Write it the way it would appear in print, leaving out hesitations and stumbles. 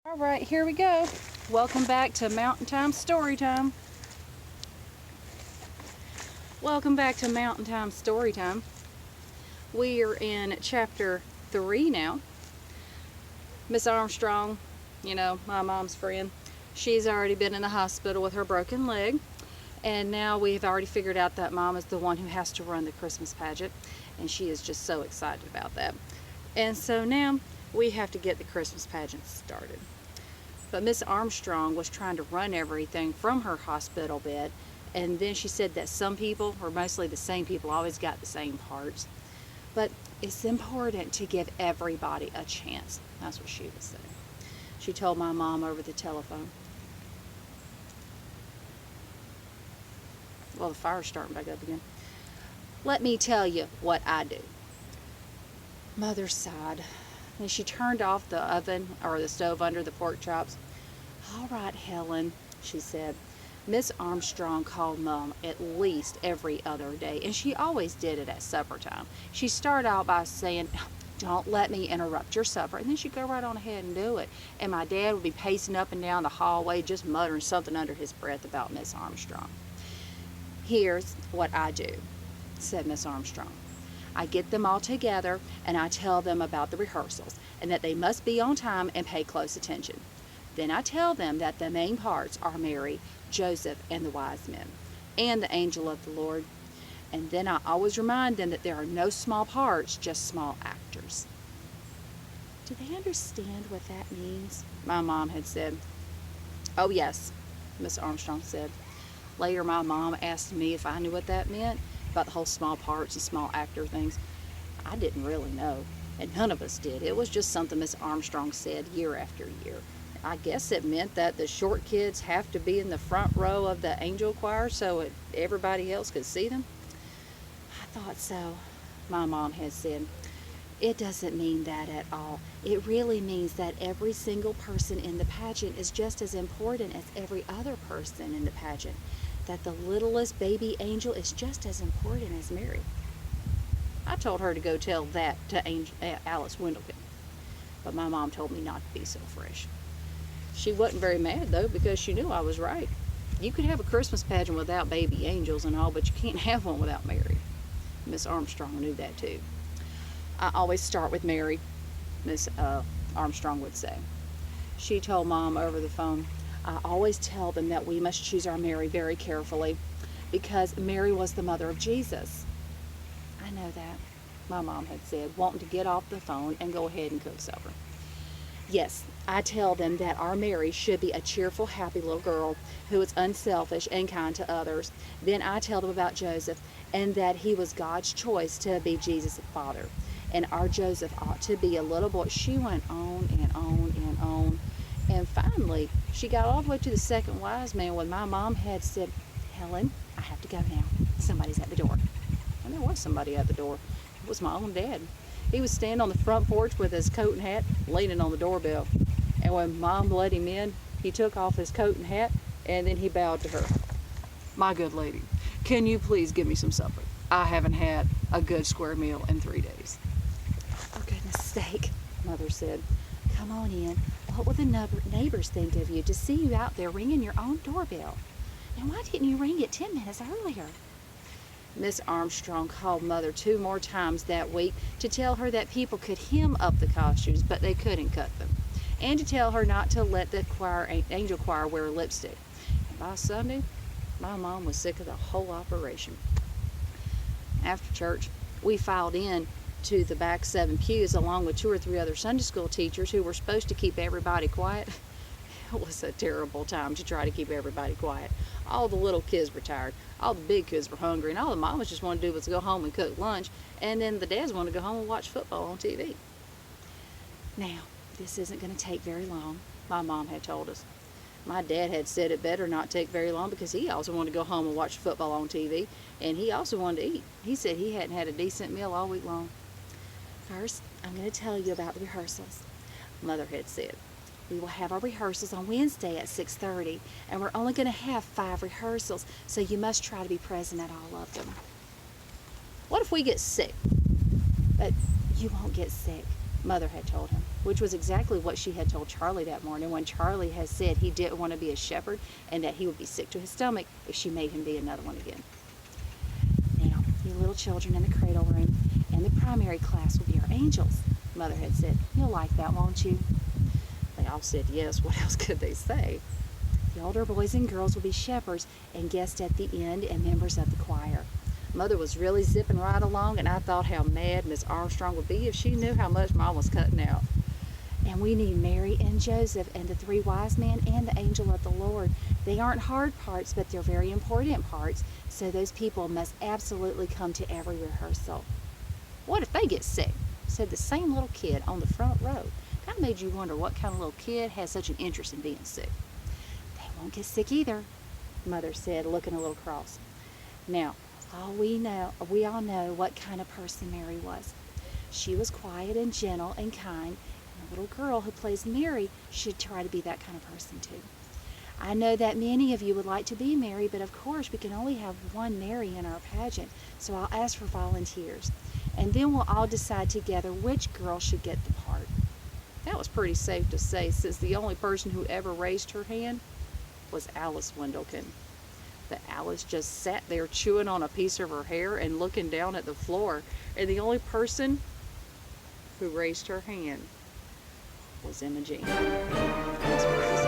All right, here we go. Welcome back to Mountain Time Story Time. Welcome back to Mountain Time Story Time. We are in chapter 3 now. Miss Armstrong, my mom's friend, she's already been in the hospital with her broken leg. And now we've already figured out that Mom is the one who has to run the Christmas pageant. And she is just so excited about that. And so now we have to get the Christmas pageant started. But Miss Armstrong was trying to run everything from her hospital bed, and then she said that some people, or mostly the same people, always got the same parts. But it's important to give everybody a chance. That's what she was saying. She told my mom over the telephone. Well, the fire's starting back up again. Let me tell you what I do. Mother sighed. And she turned off the oven or the stove under the pork chops. All right, Helen, she said. Miss Armstrong called Mom at least every other day, and she always did it at supper time. She started out by saying, don't let me interrupt your supper, and then she'd go right on ahead and do it. And my dad would be pacing up and down the hallway just muttering something under his breath about Miss Armstrong. Here's what I do, said Miss Armstrong. I get them all together and I tell them about the rehearsals and that they must be on time and pay close attention. Then I tell them that the main parts are Mary, Joseph, and the wise men, and the angel of the Lord. And then I always remind them that there are no small parts, just small actors. Do they understand what that means? My mom had said. Oh yes, Miss Armstrong said. Later my mom asked me if I knew what that meant, about the whole small parts and small actor things. I didn't really know, and none of us did. It was just something Miss Armstrong said year after year. I guess it meant that the short kids have to be in the front row of the angel choir so everybody else could see them. I thought so, my mom had said. It doesn't mean that at all. It really means that every single person in the pageant is just as important as every other person in the pageant. That the littlest baby angel is just as important as Mary. I told her to go tell that to Alice Wendelken, but my mom told me not to be so fresh. She wasn't very mad though, because she knew I was right. You could have a Christmas pageant without baby angels and all, but you can't have one without Mary. Miss Armstrong knew that too. I always start with Mary, Miss Armstrong would say. She told Mom over the phone, I always tell them that we must choose our Mary very carefully because Mary was the mother of Jesus. I know that, my mom had said, wanting to get off the phone and go ahead and cook supper. Yes, I tell them that our Mary should be a cheerful, happy little girl who is unselfish and kind to others. Then I tell them about Joseph and that he was God's choice to be Jesus' father. And our Joseph ought to be a little boy. She went on and on and on. And finally, she got all the way to the second wise man when my mom had said, Helen, I have to go now. Somebody's at the door. And there was somebody at the door. It was my own dad. He was standing on the front porch with his coat and hat, leaning on the doorbell. And when Mom let him in, he took off his coat and hat, and then he bowed to her. My good lady, can you please give me some supper? I haven't had a good square meal in 3 days. For goodness sake, Mother said. Come on in. What will the neighbors think of you to see you out there ringing your own doorbell? And why didn't you ring it 10 minutes earlier? Miss Armstrong called Mother 2 more times that week to tell her that people could hem up the costumes, but they couldn't cut them. And to tell her not to let the angel choir wear lipstick. And by Sunday, my mom was sick of the whole operation. After church, we filed in to the back 7 pews along with 2 or 3 other Sunday school teachers who were supposed to keep everybody quiet. It was a terrible time to try to keep everybody quiet. All the little kids were tired, all the big kids were hungry, and all the mamas just wanted to do was go home and cook lunch, and then the dads wanted to go home and watch football on TV. Now, this isn't going to take very long, my mom had told us. My dad had said it better not take very long because he also wanted to go home and watch football on TV, and he also wanted to eat. He said he hadn't had a decent meal all week long. First, I'm going to tell you about the rehearsals, Mother had said. We will have our rehearsals on Wednesday at 6:30, and we're only going to have 5 rehearsals, so you must try to be present at all of them. What if we get sick? But you won't get sick. Mother had told him, which was exactly what she had told Charlie that morning when Charlie had said he didn't want to be a shepherd and that he would be sick to his stomach if she made him be another one again. Now, you little children in the cradle room and the primary class will be our angels, Mother had said. You'll like that, won't you? They all said yes. What else could they say? The older boys and girls will be shepherds and guests at the end and members of the choir. Mother was really zipping right along, and I thought how mad Miss Armstrong would be if she knew how much Mom was cutting out. And we need Mary and Joseph and the 3 wise men and the angel of the Lord. They aren't hard parts, but they're very important parts, so those people must absolutely come to every rehearsal. What if they get sick? Said the same little kid on the front row. Kind of made you wonder what kind of little kid has such an interest in being sick. They won't get sick either, Mother said, looking a little cross. Now, we all know what kind of person Mary was. She was quiet and gentle and kind, and the little girl who plays Mary should try to be that kind of person too. I know that many of you would like to be Mary, but of course we can only have one Mary in our pageant, so I'll ask for volunteers. And then we'll all decide together which girl should get the part. That was pretty safe to say, since the only person who ever raised her hand was Alice Wendelkin. But Alice just sat there chewing on a piece of her hair and looking down at the floor, and the only person who raised her hand was Emma Jean. That's crazy.